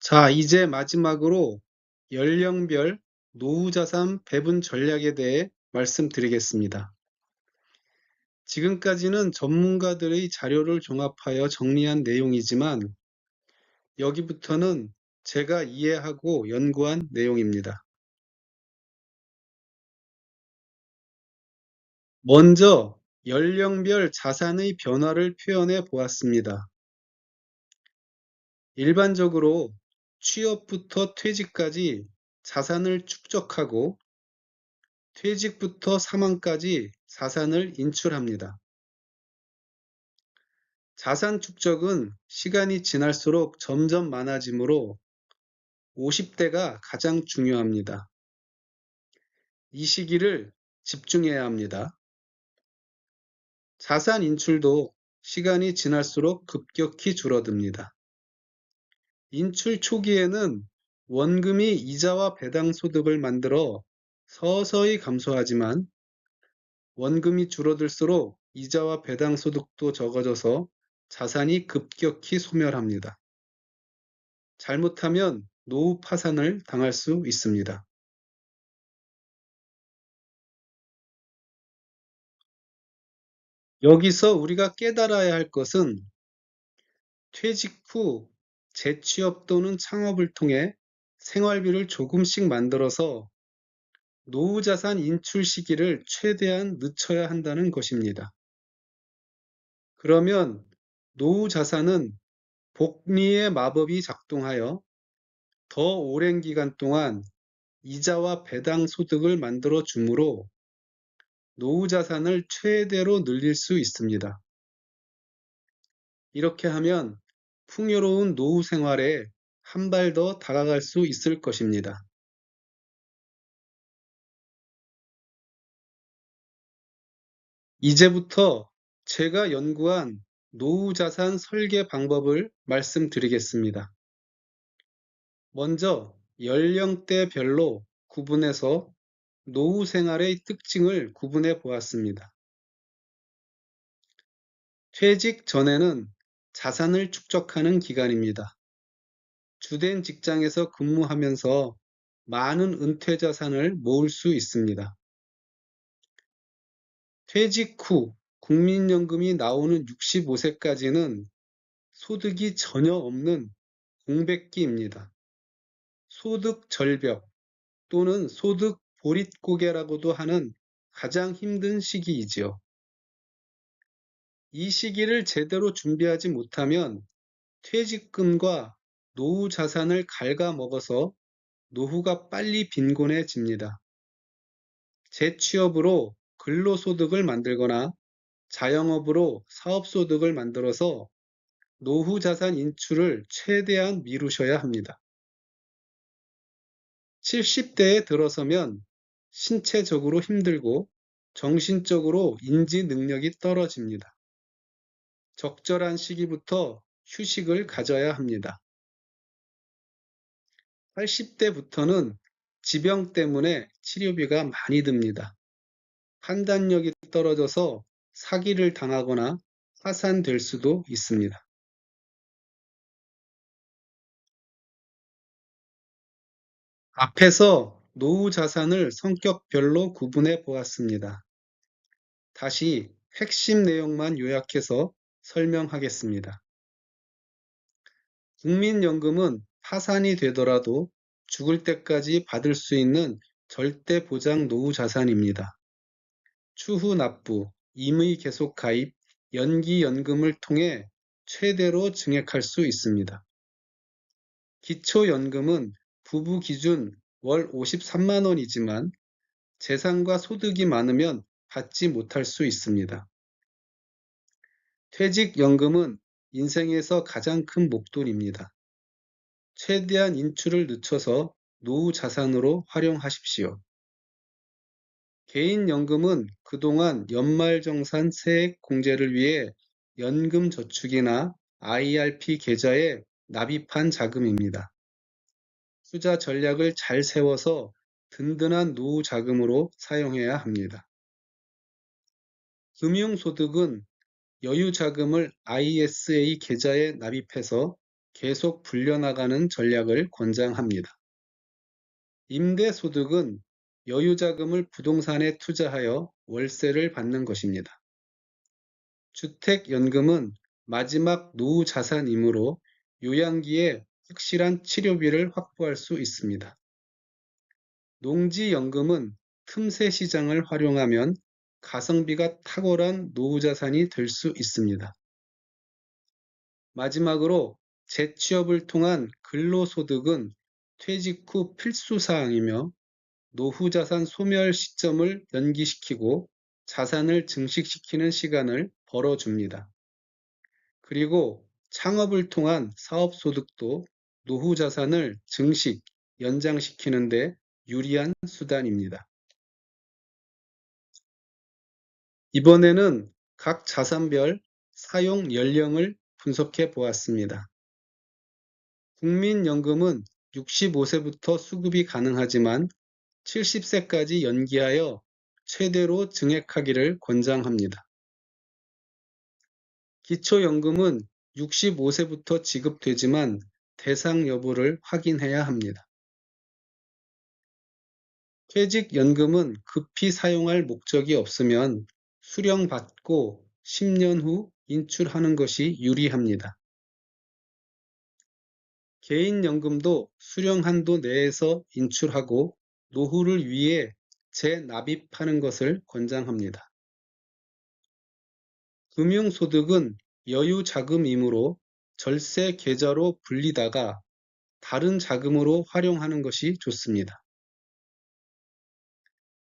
자, 이제 마지막으로 연령별 노후자산 배분 전략에 대해 말씀드리겠습니다. 지금까지는 전문가들의 자료를 종합하여 정리한 내용이지만 여기부터는 제가 이해하고 연구한 내용입니다. 먼저 연령별 자산의 변화를 표현해 보았습니다. 일반적으로 취업부터 퇴직까지 자산을 축적하고 퇴직부터 사망까지 자산을 인출합니다. 자산 축적은 시간이 지날수록 점점 많아지므로 50대가 가장 중요합니다. 이 시기를 집중해야 합니다. 자산 인출도 시간이 지날수록 급격히 줄어듭니다. 인출 초기에는 원금이 이자와 배당 소득을 만들어 서서히 감소하지만 원금이 줄어들수록 이자와 배당 소득도 적어져서 자산이 급격히 소멸합니다. 잘못하면 노후 파산을 당할 수 있습니다. 여기서 우리가 깨달아야 할 것은 퇴직 후 재취업 또는 창업을 통해 생활비를 조금씩 만들어서 노후자산 인출 시기를 최대한 늦춰야 한다는 것입니다. 그러면 노후자산은 복리의 마법이 작동하여 더 오랜 기간 동안 이자와 배당 소득을 만들어 주므로 노후 자산을 최대로 늘릴 수 있습니다. 이렇게 하면 풍요로운 노후 생활에 한 발 더 다가갈 수 있을 것입니다. 이제부터 제가 연구한 노후 자산 설계 방법을 말씀드리겠습니다. 먼저 연령대별로 구분해서 노후 생활의 특징을 구분해 보았습니다. 퇴직 전에는 자산을 축적하는 기간입니다. 주된 직장에서 근무하면서 많은 은퇴 자산을 모을 수 있습니다. 퇴직 후 국민연금이 나오는 65세까지는 소득이 전혀 없는 공백기입니다. 소득 절벽 또는 소득 보릿고개라고도 하는 가장 힘든 시기이지요. 이 시기를 제대로 준비하지 못하면 퇴직금과 노후 자산을 갉아먹어서 노후가 빨리 빈곤해집니다. 재취업으로 근로소득을 만들거나 자영업으로 사업소득을 만들어서 노후 자산 인출을 최대한 미루셔야 합니다. 70대에 들어서면 신체적으로 힘들고 정신적으로 인지 능력이 떨어집니다. 적절한 시기부터 휴식을 가져야 합니다. 80대부터는 지병 때문에 치료비가 많이 듭니다. 판단력이 떨어져서 사기를 당하거나 파산될 수도 있습니다. 앞에서 노후 자산을 성격별로 구분해 보았습니다. 다시 핵심 내용만 요약해서 설명하겠습니다. 국민연금은 파산이 되더라도 죽을 때까지 받을 수 있는 절대 보장 노후 자산입니다. 추후 납부, 임의 계속 가입, 연기연금을 통해 최대로 증액할 수 있습니다. 기초연금은 부부 기준 월 53만 원이지만 재산과 소득이 많으면 받지 못할 수 있습니다. 퇴직연금은 인생에서 가장 큰 목돈입니다. 최대한 인출을 늦춰서 노후 자산으로 활용하십시오. 개인연금은 그동안 연말정산 세액 공제를 위해 연금저축이나 IRP 계좌에 납입한 자금입니다. 투자 전략을 잘 세워서 든든한 노후 자금으로 사용해야 합니다. 금융소득은 여유 자금을 ISA 계좌에 납입해서 계속 불려나가는 전략을 권장합니다. 임대소득은 여유자금을 부동산에 투자하여 월세를 받는 것입니다. 주택연금은 마지막 노후 자산이므로 요양기에 확실한 치료비를 확보할 수 있습니다. 농지연금은 틈새 시장을 활용하면 가성비가 탁월한 노후 자산이 될 수 있습니다. 마지막으로 재취업을 통한 근로소득은 퇴직 후 필수 사항이며 노후 자산 소멸 시점을 연기시키고 자산을 증식시키는 시간을 벌어줍니다. 그리고 창업을 통한 사업소득도 노후 자산을 증식, 연장시키는 데 유리한 수단입니다. 이번에는 각 자산별 사용 연령을 분석해 보았습니다. 국민연금은 65세부터 수급이 가능하지만 70세까지 연기하여 최대로 증액하기를 권장합니다. 기초연금은 65세부터 지급되지만 대상 여부를 확인해야 합니다. 퇴직연금은 급히 사용할 목적이 없으면 수령받고 10년 후 인출하는 것이 유리합니다. 개인연금도 수령 한도 내에서 인출하고 노후를 위해 재납입하는 것을 권장합니다. 금융소득은 여유자금이므로 절세 계좌로 불리다가 다른 자금으로 활용하는 것이 좋습니다.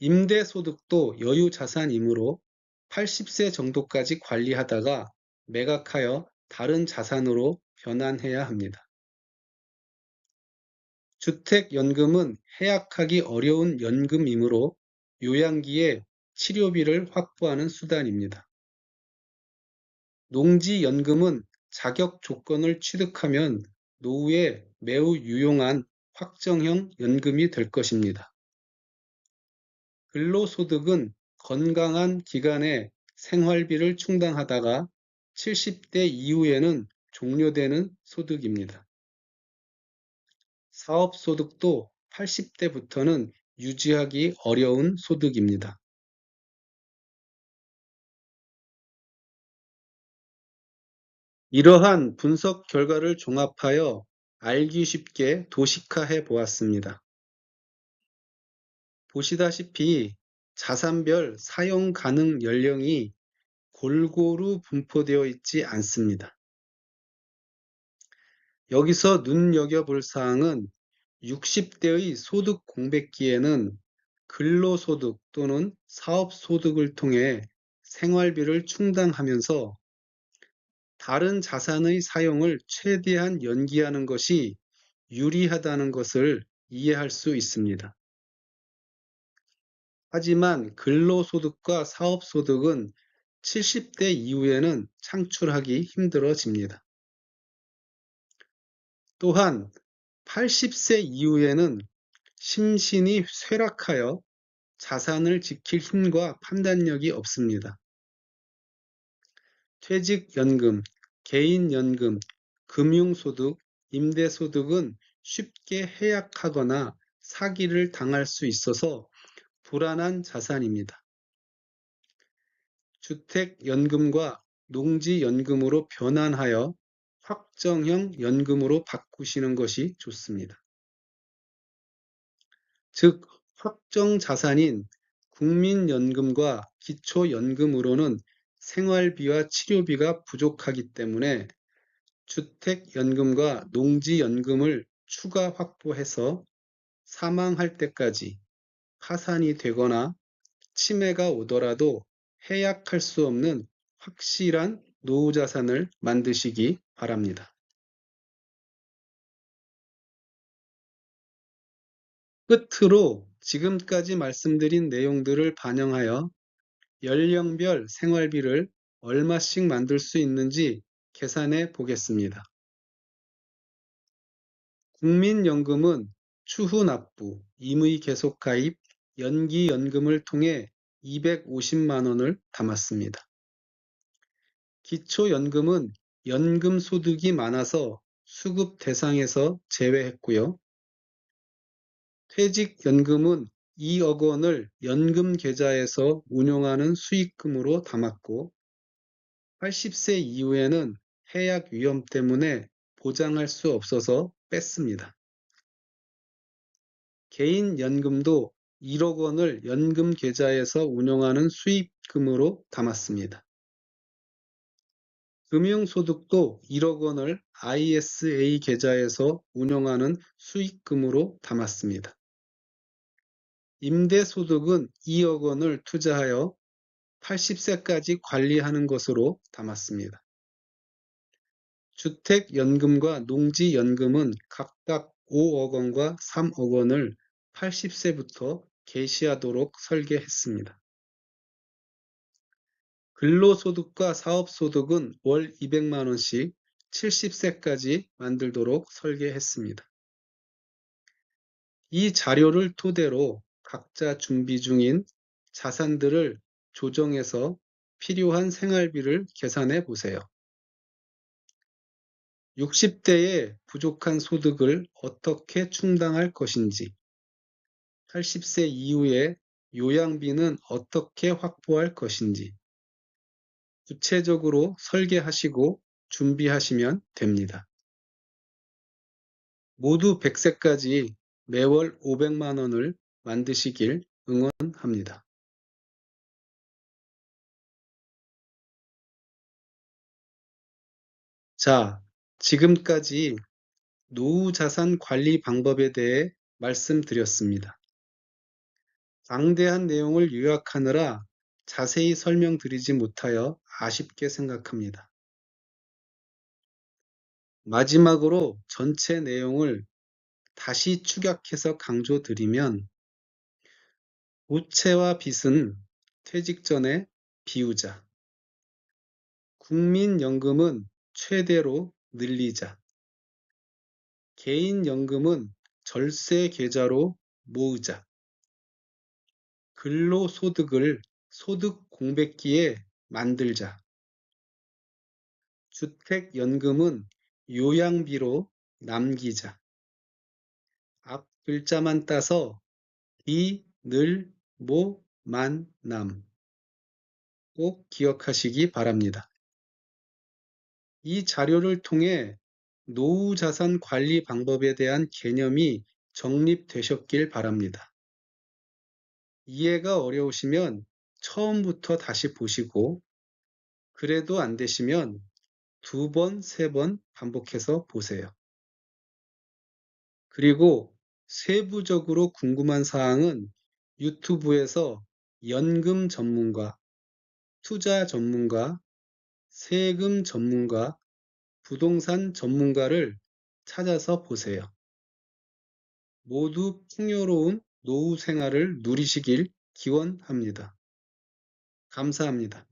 임대소득도 여유자산이므로 80세 정도까지 관리하다가 매각하여 다른 자산으로 변환해야 합니다. 주택연금은 해약하기 어려운 연금이므로 요양기에 치료비를 확보하는 수단입니다. 농지연금은 자격 조건을 취득하면 노후에 매우 유용한 확정형 연금이 될 것입니다. 근로소득은 건강한 기간에 생활비를 충당하다가 70대 이후에는 종료되는 소득입니다. 사업소득도 80대부터는 유지하기 어려운 소득입니다. 이러한 분석 결과를 종합하여 알기 쉽게 도식화해 보았습니다. 보시다시피 자산별 사용 가능 연령이 골고루 분포되어 있지 않습니다. 여기서 눈여겨볼 사항은 60대의 소득 공백기에는 근로소득 또는 사업소득을 통해 생활비를 충당하면서 다른 자산의 사용을 최대한 연기하는 것이 유리하다는 것을 이해할 수 있습니다. 하지만 근로소득과 사업소득은 70대 이후에는 창출하기 힘들어집니다. 또한 80세 이후에는 심신이 쇠락하여 자산을 지킬 힘과 판단력이 없습니다. 퇴직연금, 개인연금, 금융소득, 임대소득은 쉽게 해약하거나 사기를 당할 수 있어서 불안한 자산입니다. 주택연금과 농지연금으로 변환하여 확정형 연금으로 바꾸시는 것이 좋습니다. 즉, 확정 자산인 국민연금과 기초연금으로는 생활비와 치료비가 부족하기 때문에 주택연금과 농지연금을 추가 확보해서 사망할 때까지 파산이 되거나 치매가 오더라도 해약할 수 없는 확실한 노후 자산을 만드시기 바랍니다. 끝으로 지금까지 말씀드린 내용들을 반영하여 연령별 생활비를 얼마씩 만들 수 있는지 계산해 보겠습니다. 국민연금은 추후 납부, 임의 계속 가입, 연기연금을 통해 250만 원을 담았습니다. 기초연금은 연금 소득이 많아서 수급 대상에서 제외했고요. 퇴직연금은 2억 원을 연금계좌에서 운용하는 수익금으로 담았고 80세 이후에는 해약 위험 때문에 보장할 수 없어서 뺐습니다. 개인연금도 1억 원을 연금계좌에서 운용하는 수익금으로 담았습니다. 금융소득도 1억 원을 ISA 계좌에서 운용하는 수익금으로 담았습니다. 임대소득은 2억 원을 투자하여 80세까지 관리하는 것으로 담았습니다. 주택연금과 농지연금은 각각 5억 원과 3억 원을 80세부터 개시하도록 설계했습니다. 근로소득과 사업소득은 월 200만 원씩 70세까지 만들도록 설계했습니다. 이 자료를 토대로 각자 준비 중인 자산들을 조정해서 필요한 생활비를 계산해 보세요. 60대의 부족한 소득을 어떻게 충당할 것인지, 80세 이후에 요양비는 어떻게 확보할 것인지 구체적으로 설계하시고 준비하시면 됩니다. 모두 100세까지 매월 500만 원을 만드시길 응원합니다. 자, 지금까지 노후 자산 관리 방법에 대해 말씀드렸습니다. 방대한 내용을 요약하느라 자세히 설명드리지 못하여 아쉽게 생각합니다. 마지막으로 전체 내용을 다시 축약해서 강조드리면 부채와 빚은 퇴직 전에 비우자. 국민연금은 최대로 늘리자. 개인연금은 절세 계좌로 모으자. 근로소득을 소득 공백기에 만들자. 주택연금은 요양비로 남기자. 앞 글자만 따서 비, 늘, 모, 만, 남. 꼭 기억하시기 바랍니다. 이 자료를 통해 노후 자산 관리 방법에 대한 개념이 정립되셨길 바랍니다. 이해가 어려우시면 처음부터 다시 보시고 그래도 안 되시면 2번, 3번 반복해서 보세요. 그리고 세부적으로 궁금한 사항은 유튜브에서 연금 전문가, 투자 전문가, 세금 전문가, 부동산 전문가를 찾아서 보세요. 모두 풍요로운 노후 생활을 누리시길 기원합니다. 감사합니다.